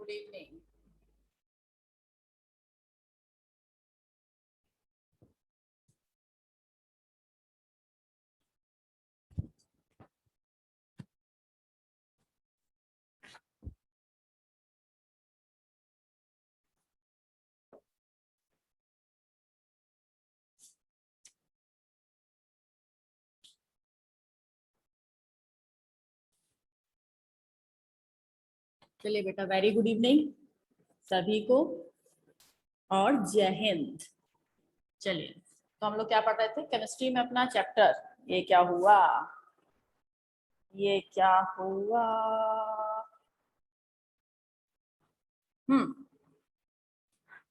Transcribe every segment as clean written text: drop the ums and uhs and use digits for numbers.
Good evening. चलिए बेटा, very good evening सभी को और जय हिंद। चलिए, तो हम लोग क्या पढ़ रहे थे? केमिस्ट्री में अपना चैप्टर ये क्या हुआ, ये क्या हुआ।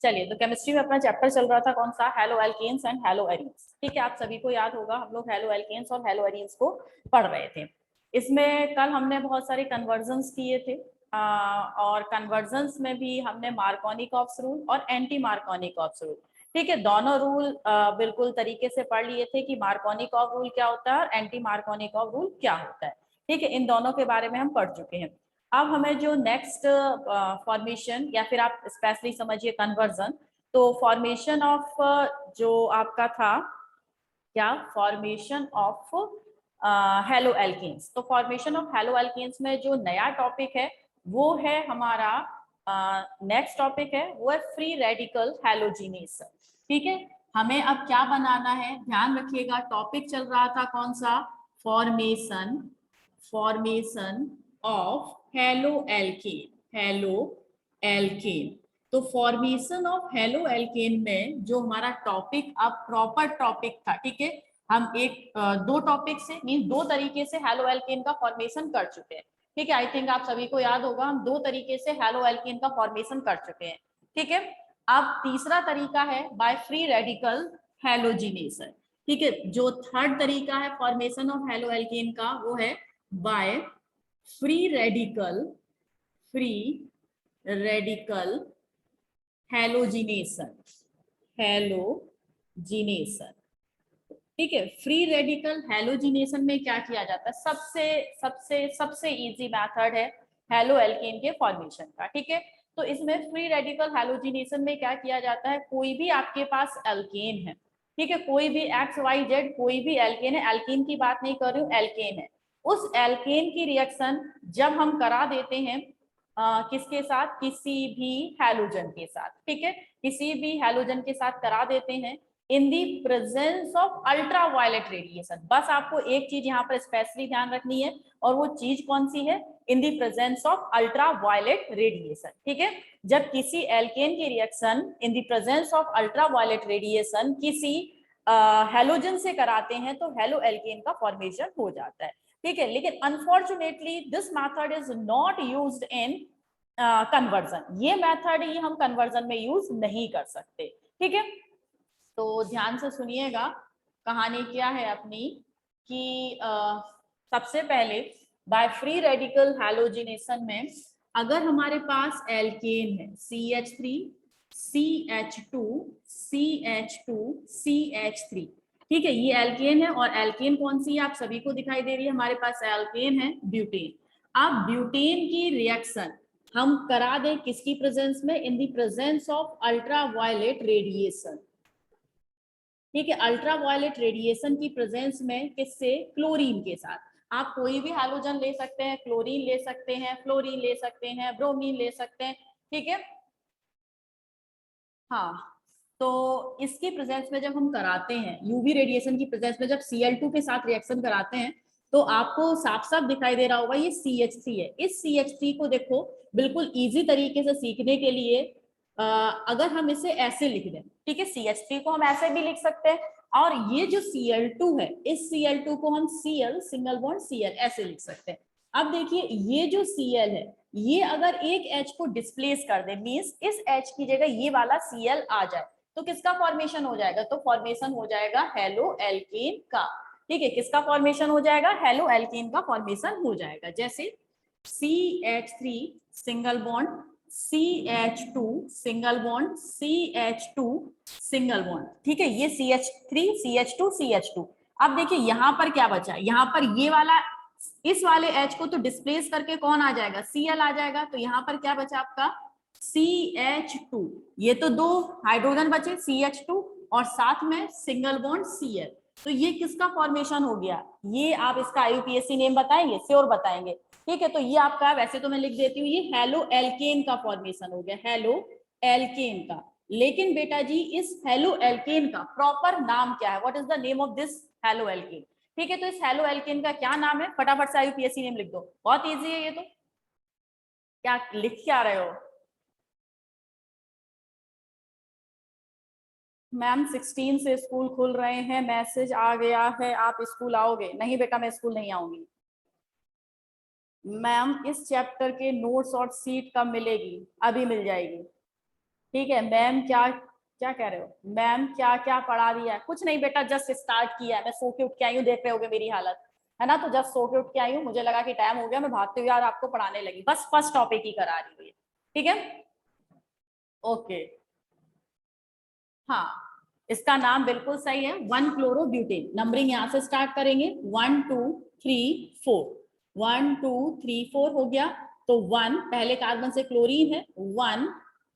चलिए, तो केमिस्ट्री में अपना चैप्टर चल रहा था कौन सा? Halo alkanes and halo arenes. ठीक है, आप सभी को याद होगा हम लोग हेलो एल्केन्स और हेलो एरीन्स को पढ़ रहे थे। इसमें कल हमने बहुत सारे कन्वर्जन्स किए थे और कन्वर्जन्स में भी हमने मार्कोनिकॉफ्स रूल और एंटी मार्कोनिकॉफ्स रूल, ठीक है, दोनों रूल बिल्कुल तरीके से पढ़ लिए थे कि मार्कोनिकॉफ रूल क्या होता है और एंटी मार्कोनिकॉफ रूल क्या होता है। ठीक है, इन दोनों के बारे में हम पढ़ चुके हैं। अब हमें जो नेक्स्ट फॉर्मेशन या फिर आप स्पेशली समझिए कन्वर्जन, तो फॉर्मेशन ऑफ जो आपका था क्या, फॉर्मेशन ऑफ हेलो एल्केन्स। तो फॉर्मेशन ऑफ हेलो एल्केन्स में जो नया टॉपिक है वो है हमारा नेक्स्ट टॉपिक है वो है फ्री रेडिकल हैलोजिनेशन। ठीक है, हमें अब क्या बनाना है, ध्यान रखिएगा, टॉपिक चल रहा था कौन सा? Formation of halo alkane. तो फॉर्मेशन ऑफ हेलो एल्केन में जो हमारा टॉपिक अब प्रॉपर टॉपिक था, ठीक है, हम एक दो टॉपिक से मीन दो तरीके से हेलो एल्केन का फॉर्मेशन कर चुके हैं। ठीक है, आई थिंक आप सभी को याद होगा हम दो तरीके से हेलो एल्केन का फॉर्मेशन कर चुके हैं। ठीक है, अब तीसरा तरीका है बाय फ्री रेडिकल हैलोजिनेशन। ठीक है, जो थर्ड तरीका है फॉर्मेशन ऑफ हेलो एल्केन का वो है बाय फ्री रेडिकल हैलोजिनेशन। ठीक है, फ्री रेडिकल हैलोजिनेशन में क्या किया जाता है? सबसे सबसे सबसे इजी मेथड है हेलो एल्केन के फॉर्मेशन का। ठीक है, तो इसमें फ्री रेडिकल हैलोजिनेशन में क्या किया जाता है, कोई भी आपके पास एल्केन है, ठीक है, कोई भी XYZ कोई भी एल्केन है, एल्केन की बात नहीं कर रही हूँ, एल्केन है, उस एल्केन की रिएक्शन जब हम करा देते हैं किसके साथ? किसी भी हैलोजन के साथ। ठीक है, किसी भी हैलोजन के साथ करा देते हैं in the presence of ultraviolet radiation. बस आपको एक चीज यहाँ पर स्पेशली ध्यान रखनी है, और वो चीज कौन सी है? In the presence of ultraviolet radiation. ठीक है, जब किसी एल्केन की reaction in the presence of ultraviolet radiation किसी हैलोजन से कराते हैं तो हेलो एल्केन का फॉर्मेशन हो जाता है। ठीक है, लेकिन unfortunately this method is not used in conversion. ये मेथड ही हम कन्वर्जन में यूज नहीं कर सकते। ठीक है, तो ध्यान से सुनिएगा, कहानी क्या है अपनी कि सबसे पहले बाय फ्री रेडिकल हैलोजिनेशन में अगर हमारे पास एल्केन है CH3 CH2 CH2 CH3, ठीक है, ये एल्केन है और एल्केन कौन सी है आप सभी को दिखाई दे रही है, हमारे पास एल्केन है ब्यूटेन। अब ब्यूटेन की रिएक्शन हम करा दें किसकी प्रेजेंस में? In the presence of ultraviolet radiation. ठीक है, अल्ट्रावायलेट रेडिएशन की प्रेजेंस में किससे? क्लोरीन के साथ। आप कोई भी हैलोजन ले सकते हैं, क्लोरीन ले सकते हैं, फ्लोरीन ले सकते हैं, ब्रोमीन ले सकते हैं। ठीक है, हाँ, तो इसकी प्रेजेंस में जब हम कराते हैं यूवी रेडिएशन की प्रेजेंस में जब Cl2 के साथ रिएक्शन कराते हैं तो आपको साफ साफ दिखाई दे रहा होगा ये CH3 है। इस CH3 को देखो बिल्कुल इजी तरीके से सीखने के लिए अगर हम इसे ऐसे लिख दें, ठीक है, CH3 को हम ऐसे भी लिख सकते हैं, और ये जो Cl2 है इस Cl2 को हम Cl सिंगल बॉन्ड Cl ऐसे लिख सकते हैं। अब देखिए ये जो Cl है ये अगर एक H को डिस्प्लेस कर दे, मींस इस H की जगह ये वाला Cl आ जाए तो किसका फॉर्मेशन हो जाएगा? तो फॉर्मेशन हो जाएगा हेलो एल्केन का। ठीक है, किसका फॉर्मेशन हो जाएगा? हेलो एल्केन का फॉर्मेशन हो जाएगा। जैसे CH3 single bond CH2 single bond CH2 single bond. ठीक है, ये CH3 CH2 CH2। अब देखिए यहाँ पर क्या बचा? यहाँ पर ये वाला इस वाले H को तो डिस्प्लेस करके कौन आ जाएगा, Cl आ जाएगा। तो यहाँ पर क्या बचा आपका CH2, ये तो दो हाइड्रोजन बचे CH2 और साथ में सिंगल बॉन्ड Cl। तो ये किसका फॉर्मेशन हो गया, ये आप इसका IUPAC नेम बताएंगे, श्योर बताएंगे, ठीक है। तो ये आपका, वैसे तो मैं लिख देती हूँ, ये हेलो एल्केन का फॉर्मेशन हो गया, हेलो एल्केन का। लेकिन बेटा जी इस हेलो एल्केन का प्रॉपर नाम क्या है, what is the name of this halo alkane, ठीक है। तो इस हेलो एल्केन का क्या नाम है, फटाफट से IUPAC नेम लिख दो, बहुत इजी है ये तो। क्या लिख के आ रहे हो मैम? 16 से स्कूल खुल रहे हैं, मैसेज आ गया है, आप स्कूल आओगे? नहीं बेटा मैं स्कूल नहीं आऊंगी। मैम इस चैप्टर के नोट्स और सीट कब मिलेगी? अभी मिल जाएगी, ठीक है। मैम क्या क्या कह रहे हो, मैम क्या क्या पढ़ा दिया है? कुछ नहीं बेटा, जस्ट स्टार्ट किया है, मैं सो के उठ के आई हूँ, देख रहे होगे मेरी हालत, है ना। तो जस्ट सो के उठ के आई हूँ, मुझे लगा कि टाइम हो गया, मैं भागते हुए यार आपको पढ़ाने लगी, बस फर्स्ट टॉपिक ही करा रही हुई, ठीक है। ओके, हाँ इसका नाम बिल्कुल सही है, 1-क्लोरोब्यूटेन। नंबरिंग यहाँ से स्टार्ट करेंगे, 1 2 3 4, 1 2 3 4 हो गया। तो 1 पहले कार्बन से क्लोरीन है, 1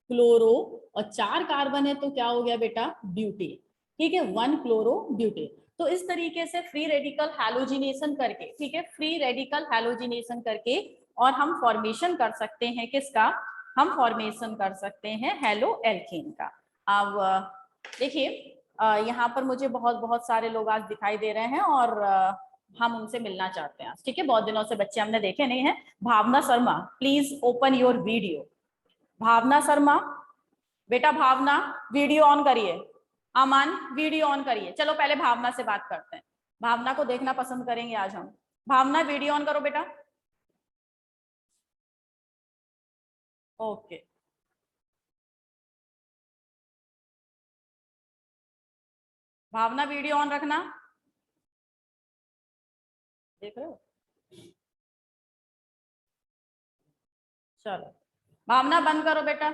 क्लोरो, और 4 कार्बन है तो क्या हो गया बेटा, ब्यूटेन, ठीक है, 1-क्लोरोब्यूटेन। तो इस तरीके से फ्री रेडिकल हैलोजिनेशन करके, ठीक है, फ्री रेडिकल हैलोजिनेशन करके और हम फॉर्मेशन कर सकते हैं किसका, हम फॉर्मेशन कर सकते हैं हेलो एल्केन का। अब देखिए यहाँ पर मुझे बहुत बहुत सारे लोग आज दिखाई दे रहे हैं और हम उनसे मिलना चाहते हैं, ठीक है। बहुत दिनों से बच्चे हमने देखे नहीं है। Bhavna Sharma, please open your video. Bhavna Sharma, बेटा भावना वीडियो ऑन करिए। अमन वीडियो ऑन करिए। चलो पहले भावना से बात करते हैं, भावना को देखना पसंद करेंगे आज हम। भावना वीडियो ऑन करो बेटा। ओके, भावना वीडियो ऑन रखना, देख रहे हो। चलो भावना बंद करो बेटा।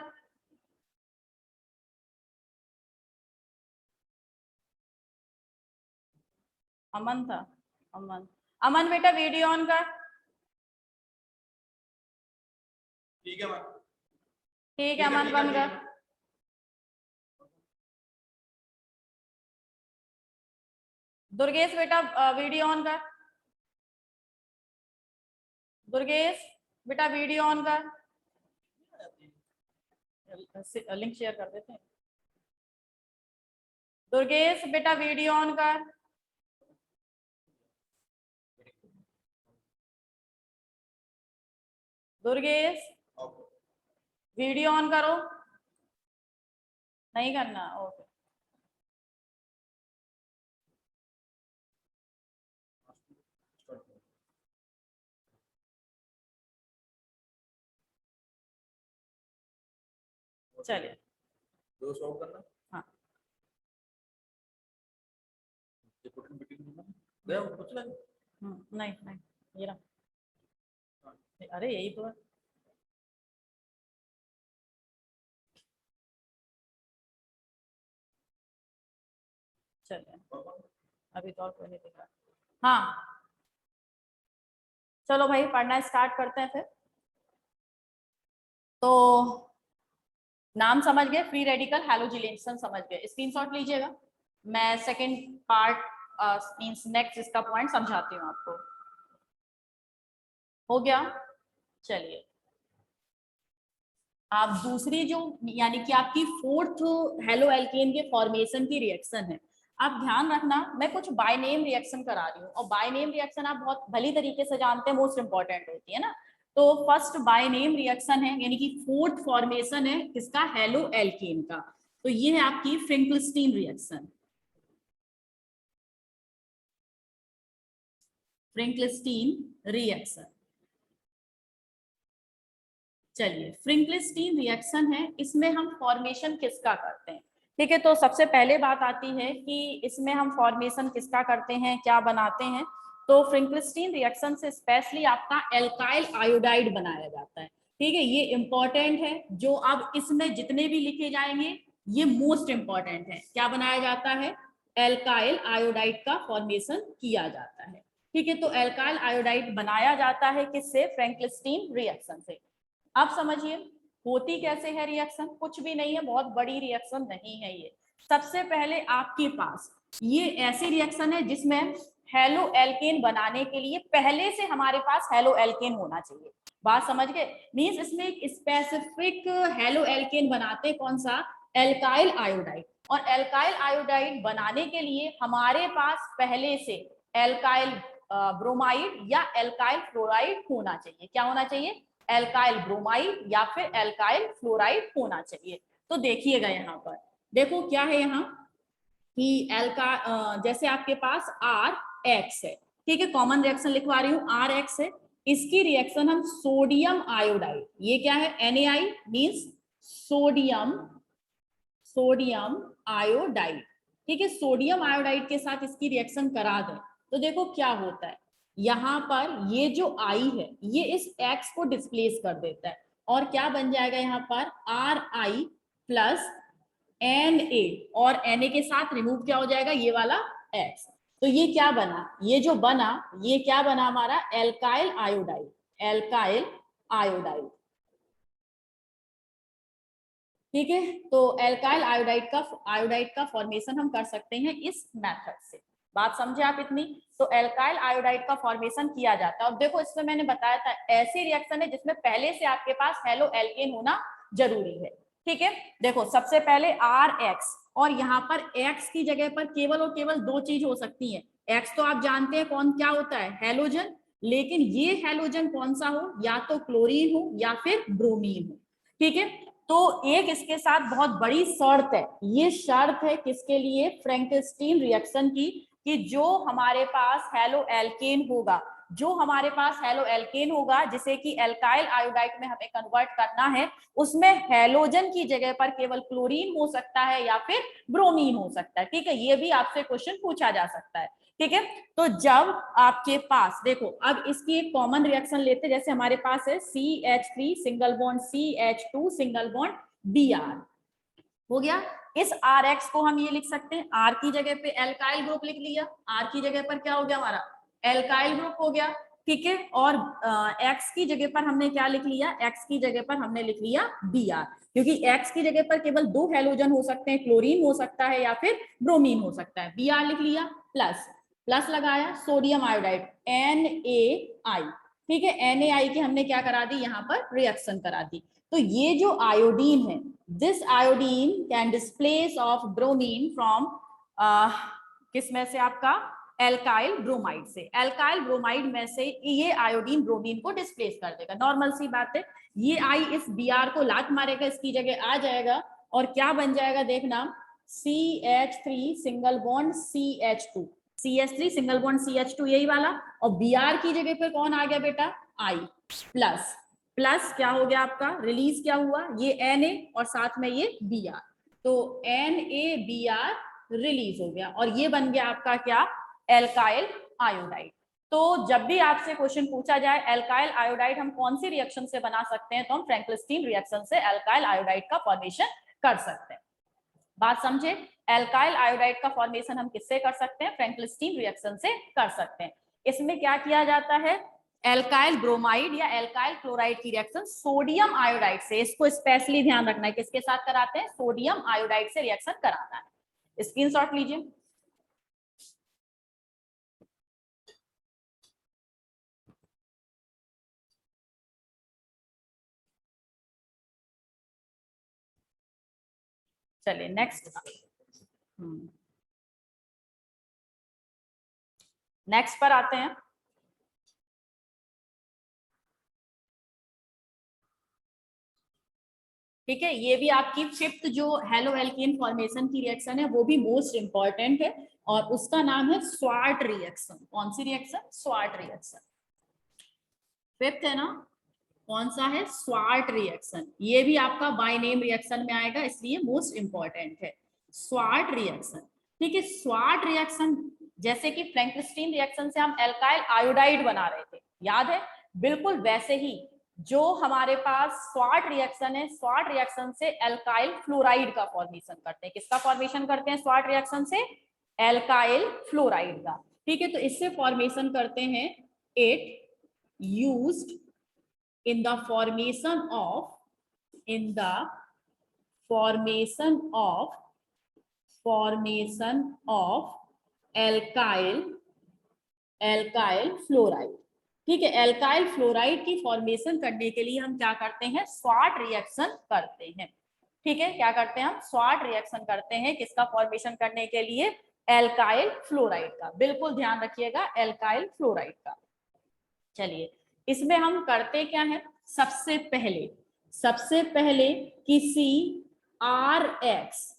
अमन था, अमन, अमन बेटा वीडियो ऑन कर। ठीक है मैम, ठीक है अमन बंद कर। दुर्गेश बेटा वीडियो ऑन कर। दुर्गेश बेटा वीडियो ऑन कर, लिंक शेयर कर देते हैं। दुर्गेश बेटा वीडियो ऑन कर। दुर्गेश वीडियो ऑन करो। नहीं करना, ओके। चलिए दो सॉल्व करना। हाँ गया कुछ नहीं। नहीं नहीं, ये रहा, अरे यही तो है। चलिए अभी तो और कोई नहीं दिखा। हाँ चलो भाई पढ़ना स्टार्ट करते हैं फिर। तो नाम समझ गए, फ्री रेडिकल हैलोजिनेशन समझ गए, स्क्रीनशॉट लीजिएगा। मैं सेकंड पार्ट मींस नेक्स्ट इसका पॉइंट समझाती हूँ आपको। हो गया, चलिए आप दूसरी जो यानी कि आपकी फोर्थ हेलो एल्केन के फॉर्मेशन की रिएक्शन है, आप ध्यान रखना मैं कुछ बाय नेम रिएक्शन करा रही हूँ, और बाय नेम रिएक्शन आप बहुत भली तरीके से जानते हैं, मोस्ट इंपॉर्टेंट होती है ना। तो फर्स्ट बाय नेम रिएक्शन है, यानी कि फोर्थ फॉर्मेशन है किसका, हेलो एल्केन का। तो ये है आपकी फ्रिंकलस्टीन रिएक्शन, फ्रिंकलस्टीन रिएक्शन। चलिए फ्रिंकलस्टीन रिएक्शन है, इसमें हम फॉर्मेशन किसका करते हैं, ठीक है। तो सबसे पहले बात आती है कि इसमें हम फॉर्मेशन किसका करते हैं, क्या बनाते हैं। तो फ्रिंकलस्टीन रिएक्शन से स्पेशली आपका एल्काइल आयोडाइड बनाया जाता है, ठीक है। ये इंपॉर्टेंट है, जो अब इसमें जितने भी लिखे जाएंगे ये मोस्ट इंपॉर्टेंट है। क्या बनाया जाता है, एल्काइल आयोडाइड का फॉर्मेशन किया जाता है, ठीक है, तो एल्काइल आयोडाइड बनाया जाता है किससे? फ्रैंकलिन रिएक्शन से। अब समझिए होती कैसे है रिएक्शन, कुछ भी नहीं है, बहुत बड़ी रिएक्शन नहीं है ये। सबसे पहले आपके पास ये ऐसी रिएक्शन है जिसमें हेलो एल्केन बनाने के लिए पहले से हमारे पास हेलो एल्केन होना चाहिए। बात समझ गए? मींस इसमें एक स्पेसिफिक हेलो एल्केन बनाते कौन सा? Alkyl iodide. और एल्काइल आयोडाइड बनाने के लिए हमारे पास पहले से एल्काइल ब्रोमाइड या एल्काइल फ्लोराइड होना चाहिए। क्या होना चाहिए? एल्काइल ब्रोमाइड या फिर एल्काइल फ्लोराइड होना चाहिए। तो देखिएगा यहाँ पर, देखो क्या है यहाँ कि जैसे आपके पास आर एक्स है, ठीक है, कॉमन रिएक्शन लिखवा रही हूँ, आर एक्स है, इसकी रिएक्शन हम सोडियम आयोडाइड, ये क्या है? NaI मींस सोडियम आयोडाइड, ठीक है, सोडियम आयोडाइड के साथ इसकी रिएक्शन करा दें तो देखो क्या होता है। यहाँ पर ये जो I है ये इस X को डिस्प्लेस कर देता है और क्या बन जाएगा यहाँ पर? Ri प्लस Na, और Na के साथ रिमूव क्या हो जाएगा? ये वाला X। तो ये क्या बना? ये जो बना ये क्या बना हमारा? एल्काइल आयोडाइड, एल्काइल आयोडाइड, ठीक है। तो एल्काइल आयोडाइड का फॉर्मेशन हम कर सकते हैं इस मेथड से। बात समझे आप इतनी? तो एल्काइल आयोडाइड का फॉर्मेशन किया जाता है। अब देखो इसमें मैंने बताया था ऐसी रिएक्शन है जिसमें पहले से आपके पास हेलो एल्केन होना जरूरी है, ठीक है। देखो सबसे पहले RX, और यहाँ पर X की जगह पर केवल और केवल दो चीज हो सकती है। X तो आप जानते हैं कौन क्या होता है? हैलोजन। लेकिन ये हैलोजन कौन सा हो? या तो क्लोरीन हो या फिर ब्रोमीन हो, ठीक है। तो एक इसके साथ बहुत बड़ी शर्त है, ये शर्त है किसके लिए? फ्रैंकलिन रिएक्शन की, कि जो हमारे पास हेलो एल्केन होगा, जो हमारे पास हेलो एल्केन होगा जिसे कि एल्काइल आयोडाइड में हमें कन्वर्ट करना है, उसमें हैलोजन की जगह पर केवल क्लोरीन हो सकता है या फिर ब्रोमीन हो सकता है, ठीक है। ये भी आपसे क्वेश्चन पूछा जा सकता है, ठीक है। तो जब आपके पास देखो, अब इसकी एक कॉमन रिएक्शन लेते, जैसे हमारे पास है CH3 single bond CH2 single bond Br, हो गया। इस RX को हम ये लिख सकते हैं, R की जगह पे एल्काइल ग्रुप लिख लिया, R की जगह पर क्या हो गया हमारा? एल्काइल ग्रुप हो गया, ठीक है। और X की जगह पर हमने क्या लिख लिया? X की जगह पर हमने लिख लिया Br, क्योंकि X की जगह पर केवल दो हैलोजन हो सकते हैं, क्लोरीन हो सकता है या फिर ब्रोमीन हो सकता है। Br लिख लिया, प्लस प्लस लगाया सोडियम आयोडाइड NaI, ठीक है। NaI की हमने क्या करा दी? यहाँ पर रिएक्शन करा दी। तो ये जो आयोडीन है, this iodine can displace of bromine from किस में से? आपका एल्काइल ब्रोमाइड से। एल्काइल ब्रोमाइड में से ये आयोडीन ब्रोमीन को डिस्प्लेस कर देगा, नॉर्मल सी बात है। ये आई इस Br को लात मारेगा, इसकी जगह आ जाएगा और क्या बन जाएगा देखना? CH3 single bond CH2, CH3 single bond CH2 यही वाला, और Br की जगह पे कौन आ गया बेटा? I प्लस प्लस क्या हो गया आपका? रिलीज क्या हुआ? ये Na और साथ में ये Br, तो NaBr रिलीज हो गया और ये बन गया आपका क्या? Alkyl iodide. तो जब भी आपसे क्वेश्चन पूछा जाए एल्काइल आयोडाइड हम कौन सी रिएक्शन से बना सकते हैं, तो हम फ्रैंकलिन रिएक्शन से एल्काइल आयोडाइड का फॉर्मेशन कर सकते हैं। बात समझे? एल्काइल आयोडाइड का फॉर्मेशन हम किससे कर सकते हैं? फ्रैंकलिन रिएक्शन से कर सकते हैं। इसमें क्या किया जाता है? एल्काइल ब्रोमाइड या एल्काइल क्लोराइड की रिएक्शन सोडियम आयोडाइड से, इसको स्पेशली ध्यान रखना है, किसके साथ कराते हैं? सोडियम आयोडाइड से रिएक्शन कराना है। स्क्रीनशॉट लीजिए। चलिए नेक्स्ट, नेक्स्ट पर आते हैं। ठीक है, ये भी आपकी फिफ्थ जो हेलो एल्केन फॉर्मेशन की रिएक्शन है वो भी मोस्ट इंपॉर्टेंट है और उसका नाम है स्वार्ट रिएक्शन। कौन सी रिएक्शन? Swarts reaction. फिफ्थ है ना, कौन सा है? Swarts reaction. ये भी आपका बाय नेम रिएक्शन में आएगा, इसलिए मोस्ट इंपॉर्टेंट है स्वार्ट रिएक्शन, ठीक है। स्वार्ट रिएक्शन जैसे कि फ्रैंकलिन रिएक्शन से हम एल्काइल आयोडाइड बना रहे थे, याद है? बिल्कुल वैसे ही जो हमारे पास स्वार्ट रिएक्शन है, स्वार्ट रिएक्शन से एल्काइल फ्लोराइड का फॉर्मेशन करते हैं। किसका फॉर्मेशन करते हैं स्वार्ट रिएक्शन से? एल्काइल फ्लोराइड का, ठीक है, तो इससे फॉर्मेशन करते हैं it used in the formation of alkyl fluoride. ठीक है, एल्काइल फ्लोराइड की फॉर्मेशन करने के लिए हम क्या करते हैं, स्वाट रिएक्शन करते हैं। ठीक है, क्या करते हैं हम, स्वाट रिएक्शन करते हैं, किसका फॉर्मेशन करने के लिए, एल्काइल फ्लोराइड का। बिल्कुल ध्यान रखिएगा, एल्काइल फ्लोराइड का। चलिए, इसमें हम करते क्या है, सबसे पहले किसी आर एक्स,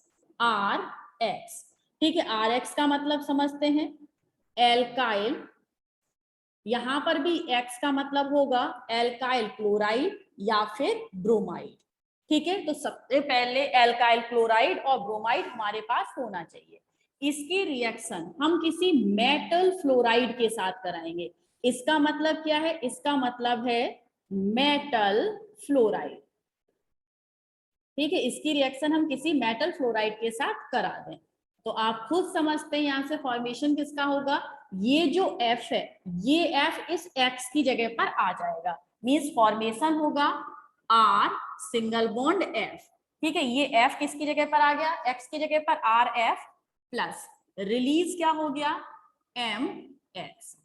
ठीक है, आर एक्स का मतलब समझते हैं, एल्काइल, यहां पर भी एक्स का मतलब होगा एल्काइल क्लोराइड या फिर ब्रोमाइड। ठीक है, तो सबसे पहले एल्काइल क्लोराइड और ब्रोमाइड हमारे पास होना चाहिए। इसकी रिएक्शन हम किसी मेटल फ्लोराइड के साथ कराएंगे। इसका मतलब क्या है, इसका मतलब है मेटल फ्लोराइड। ठीक है, इसकी रिएक्शन हम किसी मेटल फ्लोराइड के साथ करा दें, तो आप खुद समझते हैं यहां से फॉर्मेशन किसका होगा, ये जो F है, ये F इस X की जगह पर आ जाएगा, मींस फॉर्मेशन होगा R सिंगल बॉन्ड F। ठीक है, ये F किसकी जगह पर आ गया, X की जगह पर RF प्लस रिलीज क्या हो गया, MX।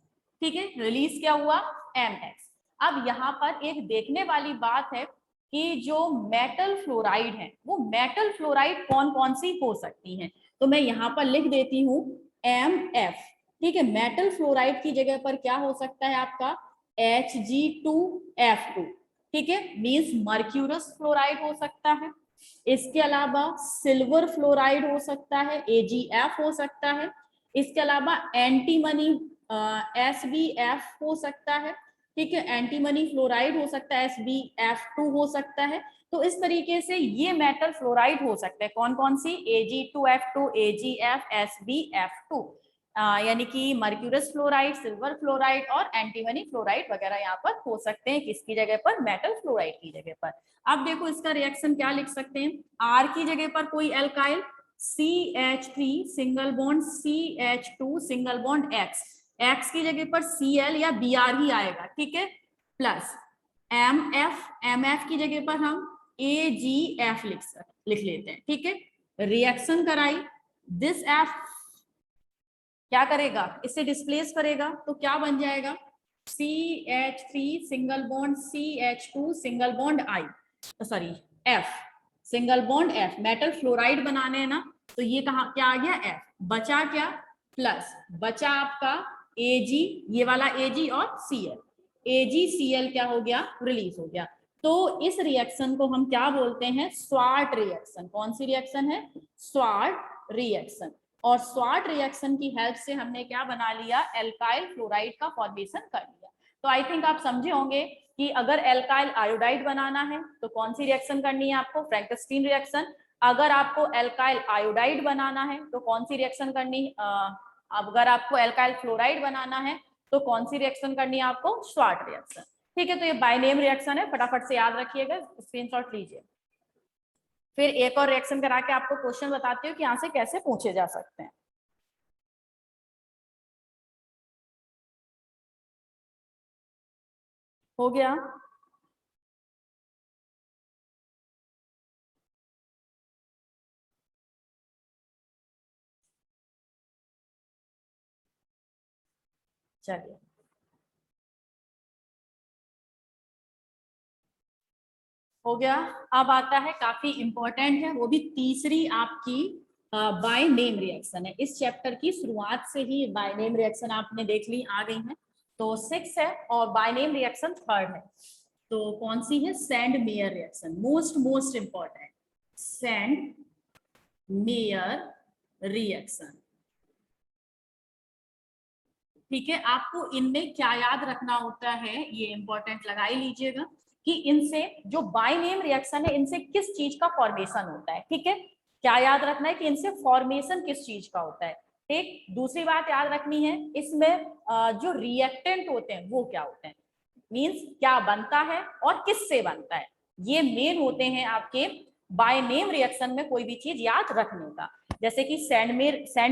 ठीक है, रिलीज क्या हुआ, MX। अब यहाँ पर एक देखने वाली बात है कि जो मेटल फ्लोराइड है, वो मेटल फ्लोराइड कौन कौन सी हो सकती हैं, तो मैं यहाँ पर लिख देती हूँ MF। ठीक है, मेटल फ्लोराइड की जगह पर क्या हो सकता है आपका, Hg2F2। ठीक है, मींस मर्क्यूरस फ्लोराइड हो सकता है। इसके अलावा सिल्वर फ्लोराइड हो सकता है, AgF हो सकता है। इसके अलावा एंटीमनी SbF हो सकता है। ठीक है, एंटीमनी फ्लोराइड हो सकता है, SbF2 हो सकता है। तो इस तरीके से ये मेटल फ्लोराइड हो सकते हैं, कौन कौन सी, Ag2F2, AgF, SbF2, यानी कि मर्क्यूरस फ्लोराइड, सिल्वर फ्लोराइड और एंटीमनी फ्लोराइड वगैरह यहाँ पर हो सकते हैं, किसकी जगह पर, मेटल फ्लोराइड की जगह पर। अब देखो इसका रिएक्शन क्या लिख सकते हैं, R की जगह पर कोई alkyl, CH3 single bond CH2 single bond X, X की जगह पर Cl या Br ही आएगा। ठीक है, प्लस MF की जगह पर हम AgF लिख लेते हैं। ठीक है, रिएक्शन कराई, दिस F क्या करेगा, इसे डिस्प्लेस करेगा, तो क्या बन जाएगा, CH3 single bond CH2 single bond I, sorry F single bond F, metal fluoride बनाने हैं ना, तो ये कहा क्या आ गया, F बचा क्या, प्लस बचा आपका Ag, ये वाला Ag और Cl, AgCl क्या हो गया, रिलीज हो गया। तो इस रिएक्शन को हम क्या बोलते हैं, स्वाट रिएक्शन। कौन सी रिएक्शन है, स्वाट रिएक्शन। और स्वाट रिएक्शन की हेल्प से हमने क्या बना लिया, एल्काइल फ्लोराइड का फॉर्मेशन कर लिया। तो आई थिंक आप समझे होंगे कि अगर एल्काइल आयोडाइड बनाना है तो कौन सी रिएक्शन करनी है आपको, फ्रैंकस्टीन रिएक्शन। अगर आपको एल्काइल आयोडाइड बनाना है तो कौन सी रिएक्शन करनी, अगर आपको एल्काइल फ्लोराइड बनाना है तो कौन सी रिएक्शन करनी है आपको, स्वाट रिएक्शन। ठीक है, तो ये बाय नेम रिएक्शन है, फटाफट से याद रखिएगा, स्क्रीनशॉट लीजिए। फिर एक और रिएक्शन करा के आपको क्वेश्चन बताती हूँ कि यहाँ से कैसे पूछे जा सकते हैं। हो गया, चलिए हो गया। अब आता है, काफी इंपॉर्टेंट है, वो भी तीसरी आपकी बाय नेम रिएक्शन है। इस चैप्टर की शुरुआत से ही बाय नेम रिएक्शन आपने देख ली, आ गई है, तो 6 है और बाय नेम रिएक्शन 3rd है। तो कौन सी है, sand mayor reaction, most important, sand mayor reaction. ठीक है, आपको इनमें क्या याद रखना होता है, ये इंपॉर्टेंट लगा ही लीजिएगा कि इनसे जो बाय नेम रिएक्शन है, इनसे किस चीज का फॉर्मेशन होता है। ठीक है, क्या याद रखना है कि इनसे फॉर्मेशन किस चीज का होता है। ठीक, दूसरी बात याद रखनी है, इसमें जो रिएक्टेंट होते हैं वो क्या होते हैं, मींस क्या बनता है और किससे बनता है, ये मेन होते हैं आपके बाय नेम रिएक्शन में कोई भी चीज याद रखने का। जैसे कि सैंड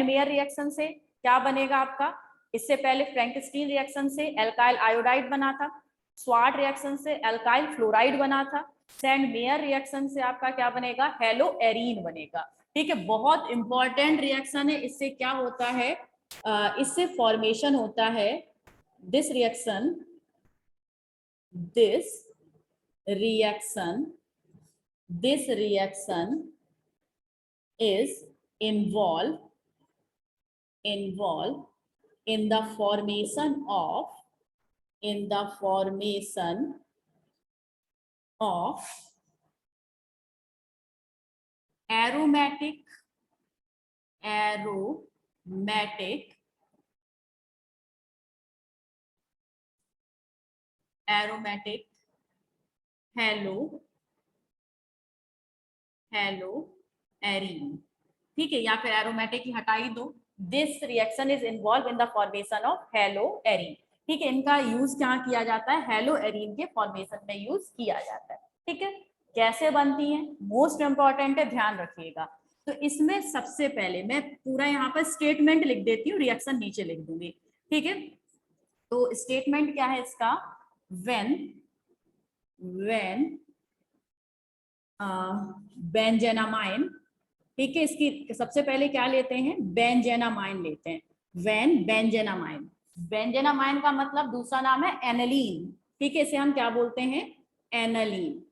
मेयर रिएक्शन से क्या बनेगा आपका, इससे पहले फ्रैंकस्टीन रिएक्शन से एल्काइल आयोडाइड बना था, स्वार्ट रिएक्शन से एल्काइल फ्लोराइड बना था, सेंड मेयर रिएक्शन से आपका क्या बनेगा, हेलो एरीन बनेगा। ठीक है, बहुत इंपॉर्टेंट रिएक्शन है। इससे क्या होता है, इससे फॉर्मेशन होता है this reaction is involved in the formation of aromatic haloarene. ठीक है, या फिर एरोमेटिक ही हटाई दो। This reaction is involve in the formation of haloarene. ठीक है, इनका यूज क्या किया जाता है, हेलोएरीन के फॉर्मेशन में यूज किया जाता है। ठीक है, कैसे बनती है, मोस्ट इंपॉर्टेंट है, ध्यान रखिएगा। तो इसमें सबसे पहले मैं पूरा यहाँ पर स्टेटमेंट लिख देती हूँ, रिएक्शन नीचे लिख दूंगी। ठीक है, तो स्टेटमेंट क्या है इसका, व्हेन बेंजेनामाइन। ठीक है, इसकी सबसे पहले क्या लेते हैं, बेंजेनामाइन लेते हैं। व्हेन बेंजेनामाइन का मतलब दूसरा नाम है एनालीन। ठीक है, इसे हम क्या बोलते हैं, एनालीन।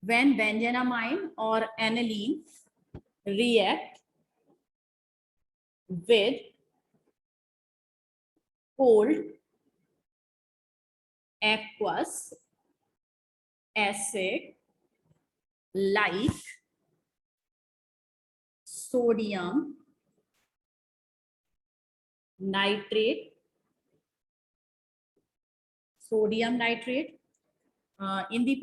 व्हेन बेंजेनामाइन और aniline react with cold aqueous acid like sodium nitrate in the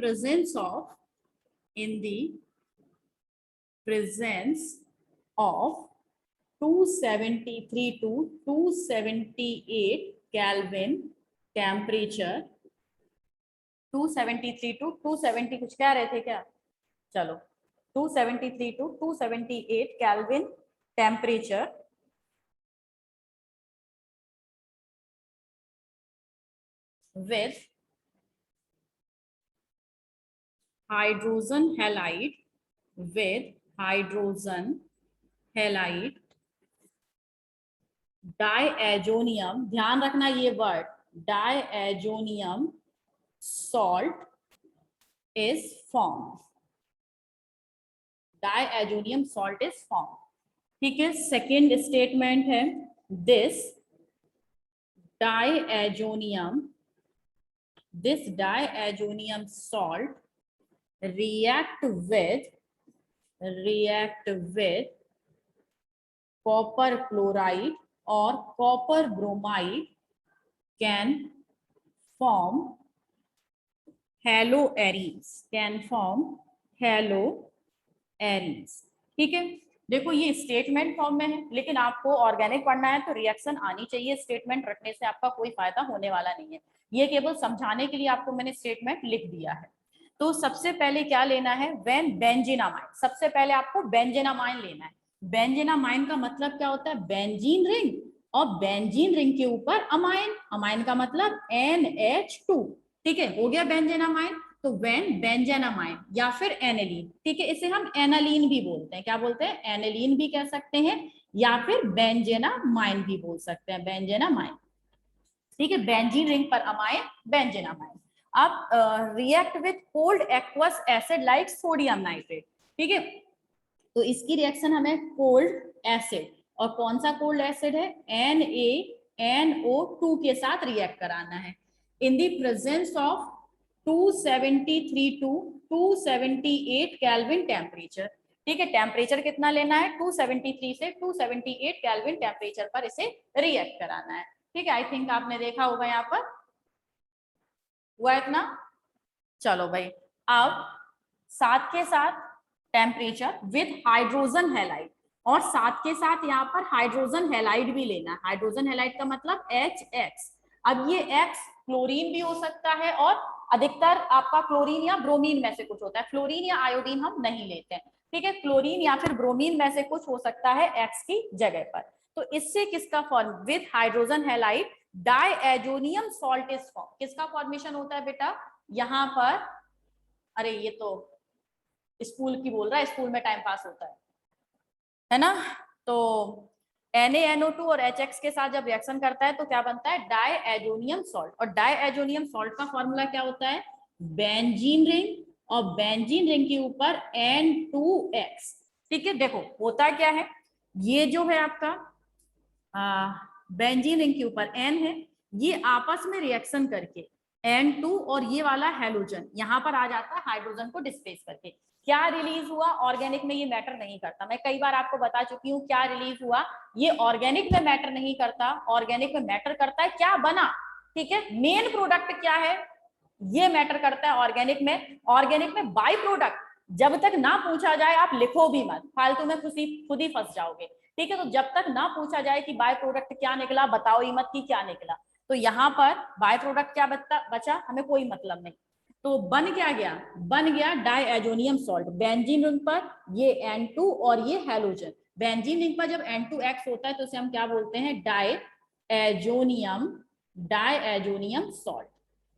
presence of 273 to 278 Kelvin temperature। 273 to 270 कुछ कह रहे थे क्या, चलो 273 to 278 Kelvin temperature with hydrogen halide diazonium, ध्यान रखना ये word, diazonium salt is formed। diazonium salt is formed। ठीक है, सेकेंड स्टेटमेंट है, this diazonium salt react with copper chloride और copper bromide can form haloarenes। ठीक है, देखो ये स्टेटमेंट फॉर्म में है, लेकिन आपको ऑर्गेनिक पढ़ना है तो रिएक्शन आनी चाहिए। स्टेटमेंट रखने से आपका कोई फायदा होने वाला नहीं है, ये केवल समझाने के लिए आपको मैंने स्टेटमेंट लिख दिया है। तो सबसे पहले क्या लेना है, व्हेन बेंजीनामाइन, सबसे पहले आपको बेंजीनामाइन लेना है। बेंजीनामाइन का मतलब क्या होता है, बेंजीन रिंग, और बेंजीन रिंग के ऊपर अमाइन, अमाइन का मतलब NH2। ठीक है, हो गया बेंजीनामाइन। तो व्हेन बेंजेनामाइन या फिर एनालीन, ठीक है, इसे हम एनालीन भी बोलते हैं, क्या बोलते हैं, एनालीन भी कह सकते हैं, या फिर बेंजेनामाइन भी बोल सकते हैं, बेंजेनामाइन। ठीक है, बेंजीन रिंग पर अमाइन, बेंजेनामाइन। अब react with cold aqueous acid like sodium nitrate. ठीक है, तो इसकी रिएक्शन हमें कोल्ड एसिड, और कौन सा कोल्ड एसिड है, NaNO2 के साथ रिएक्ट कराना है in the presence of 273 to 278 kelvin temperature. ठीक है, टेम्परेचर कितना लेना है, 273 से 278 केल्विन टेम्परेचर पर इसे रिएक्ट कराना है। ठीक है, आई थिंक आपने देखा होगा यहाँ पर हुआ इतना। चलो भाई, अब साथ के साथ टेम्परेचर विद हाइड्रोजन हैलाइड, और साथ के साथ यहाँ पर हाइड्रोजन हैलाइड भी लेना है। हाइड्रोजन हैलाइड का मतलब HX। अब ये X क्लोरीन भी हो सकता है, और अधिकतर आपका क्लोरीन या ब्रोमीन में से कुछ होता है, फ्लोरीन या आयोडीन हम नहीं लेते हैं। ठीक है, क्लोरीन या फिर ब्रोमीन में से कुछ हो सकता है एक्स की जगह पर। तो इससे किसका form, with hydrogen halide diazonium salt is form. किसका फॉर्मेशन होता है बेटा यहाँ पर, अरे ये तो स्कूल की बोल रहा है, स्कूल में टाइम पास होता है ना। तो NaNO2 और HX के साथ जब रिएक्शन करता है तो क्या बनता है, डायएजोनियम सॉल्ट। और डायएजोनियम सॉल्ट का फॉर्मूला क्या होता है, बेंजीन रिंग, और बेंजीन रिंग के ऊपर N2X। ठीक है, देखो होता क्या है, ये जो है आपका बेंजीन रिंग के ऊपर N है, ये आपस में रिएक्शन करके N2 और ये वाला हेलोजन यहाँ पर आ जाता है हाइड्रोजन को डिस्प्लेस करके। क्या रिलीज हुआ, ऑर्गेनिक में ये मैटर नहीं करता, मैं कई बार आपको बता चुकी हूँ क्या रिलीज हुआ, ये ऑर्गेनिक में मैटर नहीं करता, ऑर्गेनिक में मैटर करता है क्या बना। ठीक है, मेन प्रोडक्ट क्या है ये मैटर करता है ऑर्गेनिक में। ऑर्गेनिक में बाई प्रोडक्ट जब तक ना पूछा जाए आप लिखो भी मत, फालतू में खुद ही फंस जाओगे। ठीक है, तो जब तक ना पूछा जाए कि बाय प्रोडक्ट क्या निकला, बताओ ही मत कि क्या निकला। तो यहाँ पर बाय प्रोडक्ट क्या बचा, हमें कोई मतलब नहीं। तो बन क्या गया, बन गया डायएजोनियम सॉल्ट। बेंजीन रिंग पर ये N2 और ये हेलोजन, बेंजीन रिंग पर जब N2X होता है तो उसे हम क्या बोलते हैं, डायएजोनियम सॉल्ट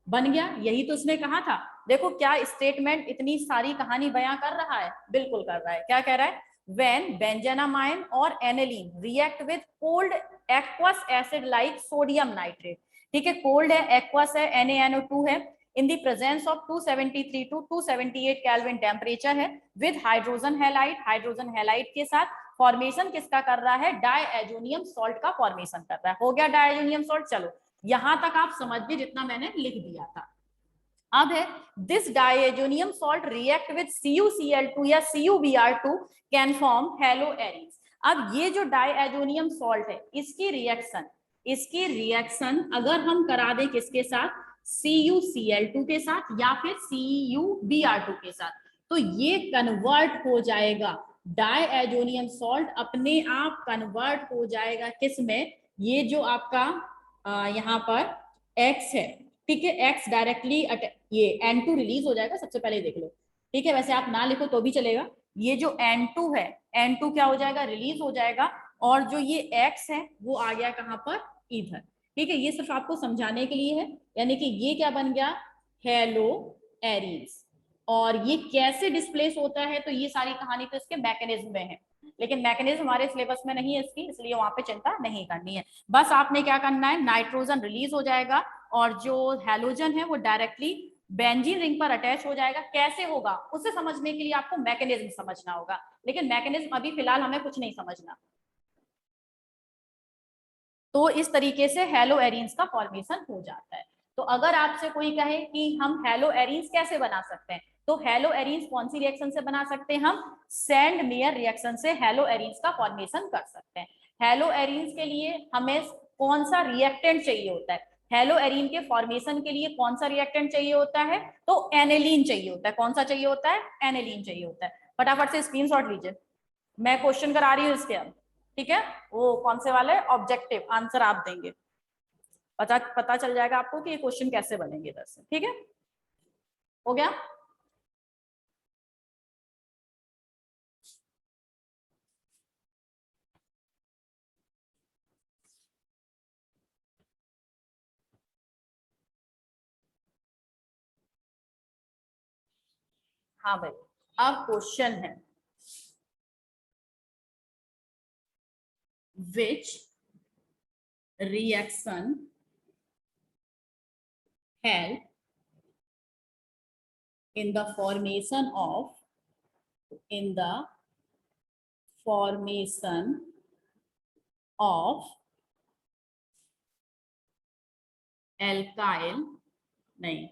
बन गया। यही तो उसने कहा था। देखो क्या स्टेटमेंट इतनी सारी कहानी बयां कर रहा है, बिल्कुल कर रहा है। क्या कह रहा है, when benzenamine or aniline react with cold aqueous acid like sodium nitrate। ठीक है, कोल्ड है, एक्वस है, NaNO2 है, in the presence of 273 to 278 kelvin temperature है, with hydrogen halide, hydrogen halide के साथ फॉर्मेशन किसका कर रहा है, डायएजोनियम सॉल्ट का फॉर्मेशन कर रहा है। हो गया डायएजोनियम सॉल्ट। चलो यहां तक आप समझिए जितना मैंने लिख दिया था। अब है this diazonium salt react with CuCl2 या CuBr2 can form hello Aries. अब ये जो डायएजोनियम सॉल्ट है इसकी रिएक्शन अगर हम करा दें किसके साथ, CuCl2 के साथ या फिर CuBr2 के साथ, तो ये कन्वर्ट हो जाएगा, डायएजोनियम सॉल्ट अपने आप कन्वर्ट हो जाएगा किस में, ये जो आपका यहाँ पर X है। ठीक है, X डायरेक्टली ये N2 रिलीज हो जाएगा, सबसे पहले देख लो। ठीक है, वैसे आप ना लिखो तो भी चलेगा। ये जो N2 है, N2 क्या हो जाएगा, रिलीज हो जाएगा, और जो ये X है वो आ गया कहां पर, इधर। ठीक है, ये सिर्फ आपको समझाने के लिए है, यानी कि ये क्या बन गया, हेलो एरीज। और ये कैसे डिस्प्लेस होता है, तो ये सारी कहानी तो इसके मैकेनिज्म में है, लेकिन मैकेनिज्म हमारे सिलेबस में नहीं है इसकी, इसलिए वहां पे चिंता नहीं करनी है। बस आपने क्या करना है, नाइट्रोजन रिलीज हो जाएगा और जो हैलोजन है वो डायरेक्टली बेंजीन रिंग पर अटैच हो जाएगा। कैसे होगा उसे समझने के लिए आपको मैकेनिज्म समझना होगा, लेकिन मैकेनिज्म अभी फिलहाल हमें कुछ नहीं समझना। तो इस तरीके से हेलो एरीन्स का फॉर्मेशन हो जाता है। तो अगर आपसे कोई कहे कि हम हेलो एरीन्स कैसे बना सकते हैं, तो हेलो एरीन्स कौन सी रिएक्शन से बना सकते हैं, हम सैंड मेयर रिएक्शन से हेलो एरीन्स का फॉर्मेशन कर सकते हैं। हेलो एरीन्स के लिए हमें कौन सा रिएक्टेंट चाहिए होता है, हेलो एरीन के फॉर्मेशन के लिए कौन सा रिएक्टेंट चाहिए होता है, तो एनेलीन चाहिए होता है। कौन सा चाहिए होता है, एनेलीन चाहिए होता है। फटाफट से स्क्रीनशॉट लीजिए, मैं क्वेश्चन करा रही हूँ इसके अब। ठीक है, वो कौन से वाले ऑब्जेक्टिव आंसर आप देंगे, पता चल जाएगा आपको कि ये क्वेश्चन कैसे बनेंगे इधर से। ठीक है, हो गया। हाँ भाई, अब क्वेश्चन है, which reaction help in the formation of alkyl, नहीं,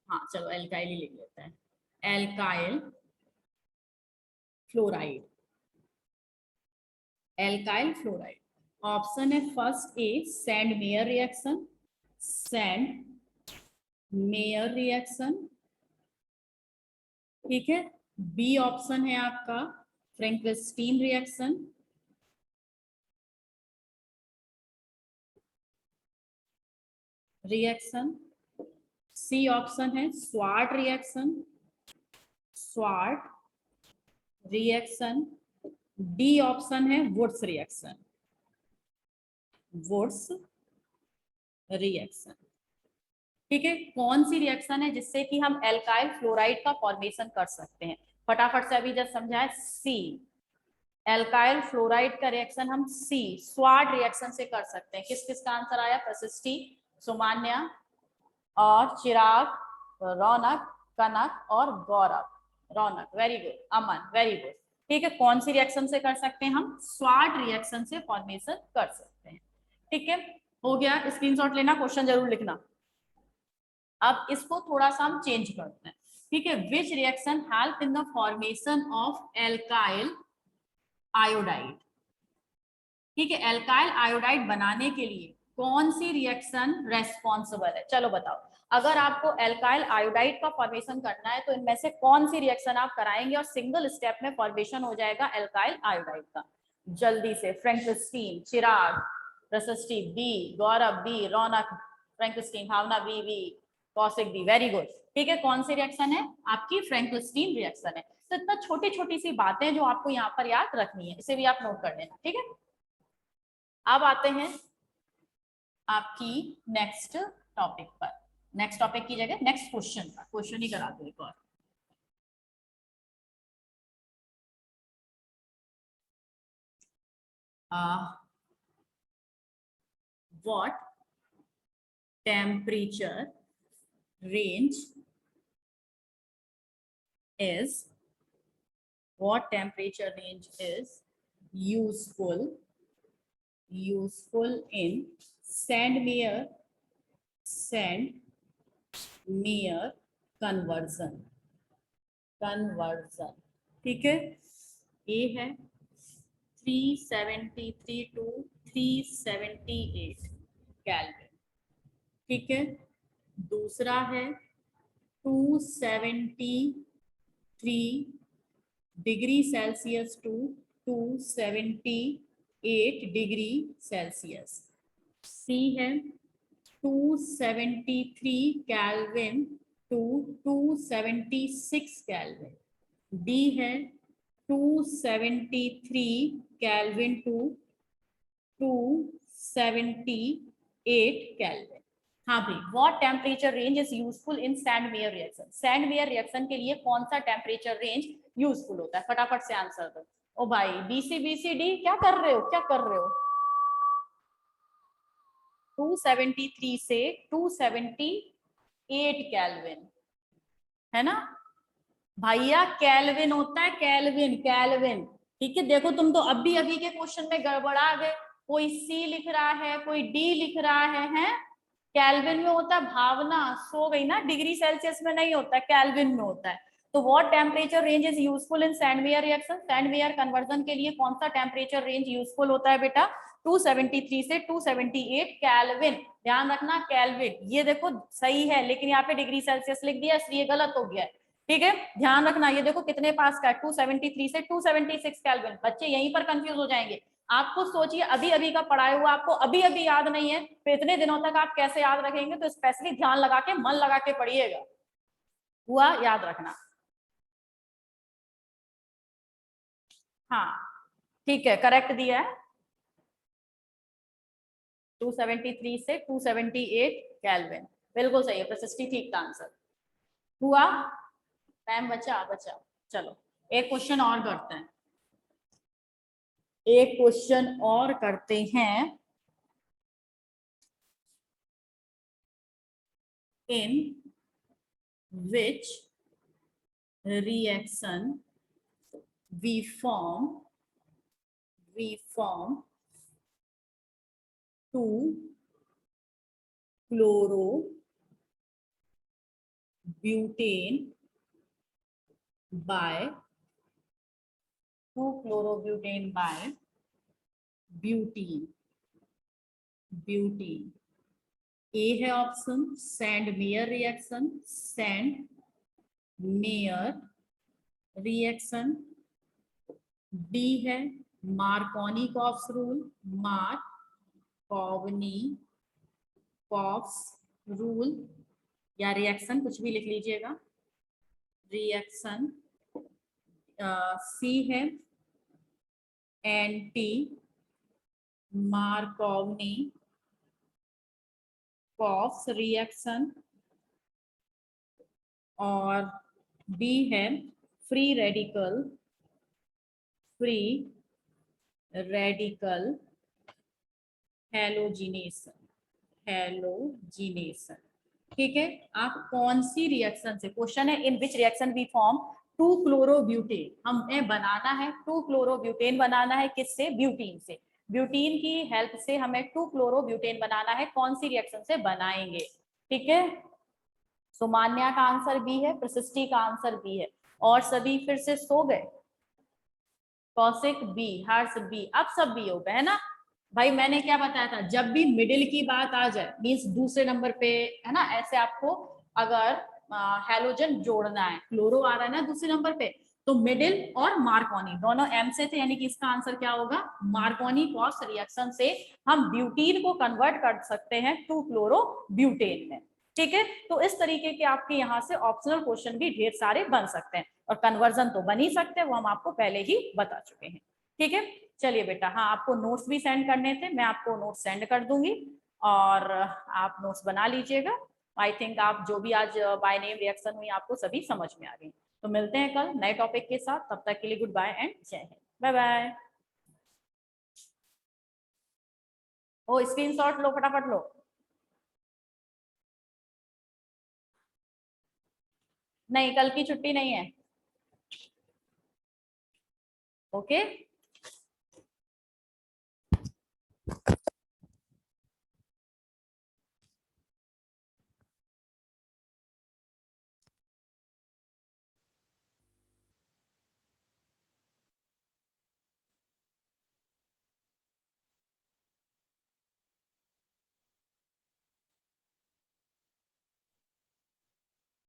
हाँ चलो एल्काइल ही लिख लेते हैं, alkyl fluoride, alkyl fluoride. Option है first A Sandmeyer reaction, Sandmeyer reaction. ठीक है, बी ऑप्शन है आपका फ्रैंकलिन रिएक्शन, सी ऑप्शन है Swarts reaction, Swarts reaction, D option है वुड्स रिएक्शन, वुड्स रिएक्शन। ठीक है, कौन सी रिएक्शन है जिससे कि हम एल्काइल फ्लोराइड का फॉर्मेशन कर सकते हैं? फटाफट से अभी जब समझाए, सी, एल्काइल फ्लोराइड का रिएक्शन हम सी स्वाड रिएक्शन से कर सकते हैं। किस किस का आंसर आया? प्रशिष्टि, सुमान्या और चिराग, रौनक, कनक और गौरव। रौनक वेरी गुड, अमन वेरी गुड। ठीक है, कौन सी रिएक्शन से कर सकते हैं हम? स्वाड रिएक्शन से फॉर्मेशन कर सकते हैं। ठीक है, हो गया। स्क्रीनशॉट लेना, क्वेश्चन जरूर लिखना। अब इसको थोड़ा सा हम चेंज करते हैं। ठीक है, which reaction help in the formation of alkyl iodide? ठीक है, एल्काइल आयोडाइड बनाने के लिए कौन सी रिएक्शन रेस्पॉन्सिबल है? चलो बताओ, अगर आपको एल्काइल आयोडाइड का फॉर्मेशन करना है तो इनमें से कौन सी रिएक्शन आप कराएंगे और सिंगल स्टेप में फॉर्मेशन हो जाएगा एल्काइल आयोडाइड का? जल्दी से, Finkelstein, Chirag, Prashishti B, Gaurav B, Raunak, Finkelstein, Bhavna B, Kaushik B, very good. ठीक है, कौन सी रिएक्शन है आपकी? फ्रैंकलिस्टीन रिएक्शन है। तो इतना छोटी छोटी सी बातें जो आपको यहाँ पर याद रखनी है, इसे भी आप नोट कर लेना। ठीक है, अब आते हैं आपकी नेक्स्ट टॉपिक पर। नेक्स्ट टॉपिक की जगह नेक्स्ट क्वेश्चन पर, क्वेश्चन ही करा दो एक और। What temperature range is what temperature range is useful in Sandmeyer conversion। ठीक है, ए है 373 to 378 केल्विन। ठीक है, दूसरा है 273 degree Celsius to 278 degree Celsius. C है 273 केल्विन टू 276 केल्विन। डी है 273 केल्विन टू 278 केल्विन। हाँ भाई, what temperature range is useful in Sandmeyer reaction? Sandmeyer reaction के लिए कौन सा टेम्परेचर रेंज यूजफुल होता है? फटाफट से आंसर दो। ओ भाई, BC क्या कर रहे हो, क्या कर रहे हो? 273 से 278 केल्विन है ना भैया? केल्विन होता है, केल्विन, केल्विन। ठीक है, देखो तुम तो अभी अभी के क्वेश्चन में गड़बड़ा गए। कोई सी लिख रहा है, कोई डी लिख रहा है? केल्विन में होता है। भावना सो गई ना, डिग्री सेल्सियस में नहीं होता है, केल्विन में होता है। तो what temperature range is useful in Sandmeyer reaction? Sandmeyer conversion के लिए कौन सा टेम्परेचर रेंज यूजफुल होता है बेटा? 273 से 278 केल्विन। ध्यान रखना, केल्विन। ये देखो सही है, लेकिन यहाँ पे डिग्री सेल्सियस लिख दिया इसलिए गलत हो गया। ठीक है, ध्यान रखना। ये देखो कितने पास का है, 273 से 276 केल्विन। बच्चे यहीं पर कंफ्यूज हो जाएंगे। आपको सोचिए, अभी अभी का पढ़ाया हुआ आपको अभी अभी याद नहीं है, तो इतने दिनों तक आप कैसे याद रखेंगे? तो स्पेशली ध्यान लगा के, मन लगा के पढ़िएगा। हुआ, याद रखना। हाँ ठीक है, करेक्ट दिया है। 273 से 278 केल्विन, बिल्कुल सही है। प्रशिष्टि ठीक का आंसर हुआ। टाइम बचा। चलो एक क्वेश्चन और करते हैं, in which reaction we form two chlorobutane by butene। A है ऑप्शन सैंडमेयर रिएक्शन, डी है मार्कोनिकॉफ्स रूल या रिएक्शन, कुछ भी लिख लीजिएगा। रिएक्शन सी है एंटी मार्कोवनी कॉक्स रिएक्शन, और बी है फ्री रेडिकल हैलोजिनेशन। ठीक है, आप कौन सी रिएक्शन से, क्वेश्चन है in which reaction we form 2 chlorobutane, हमें बनाना है 2 क्लोरोब्यूटेन बनाना है, किससे, ब्यूटीन से। ब्यूटीन की हेल्प से हमें 2 क्लोरोब्यूटेन बनाना है, कौन सी रिएक्शन से बनाएंगे। ठीक है, सुमान्या का आंसर बी है, प्रशिष्टि का आंसर बी है, और सभी फिर से सो गए। कौशिक बी, हर्ष बी, अब सब बी हो गए है ना भाई। मैंने क्या बताया था, जब भी मिडिल की बात आ जाए मीन्स दूसरे नंबर पे है ना, ऐसे आपको अगर हैलोजन जोड़ना है, क्लोरो आ रहा है ना दूसरे नंबर पे, तो मिडिल और मार्कोनी दोनों एम से थे, यानी कि इसका आंसर क्या होगा, मार्कोनी क्रॉस रिएक्शन से हम ब्यूटीन को कन्वर्ट कर सकते हैं 2 क्लोरो ब्यूटेन में। ठीक है, तो इस तरीके के आपके यहाँ से ऑप्शनल क्वेश्चन भी ढेर सारे बन सकते हैं, और कन्वर्जन तो बन ही सकते हैं, वो हम आपको पहले ही बता चुके हैं। ठीक है, चलिए बेटा, हाँ आपको नोट्स भी सेंड करने थे, मैं आपको नोट्स सेंड कर दूंगी और आप नोट्स बना लीजिएगा। आई थिंक आप जो भी आज बाय नेम रिएक्शन हुई आपको सभी समझ में आ गई। तो मिलते हैं कल नए टॉपिक के साथ, तब तक के लिए गुड बाय एंड जय हिंद, बाय बाय। ओ स्क्रीनशॉट लो, फटाफट लो। नहीं, कल की छुट्टी नहीं है। ओके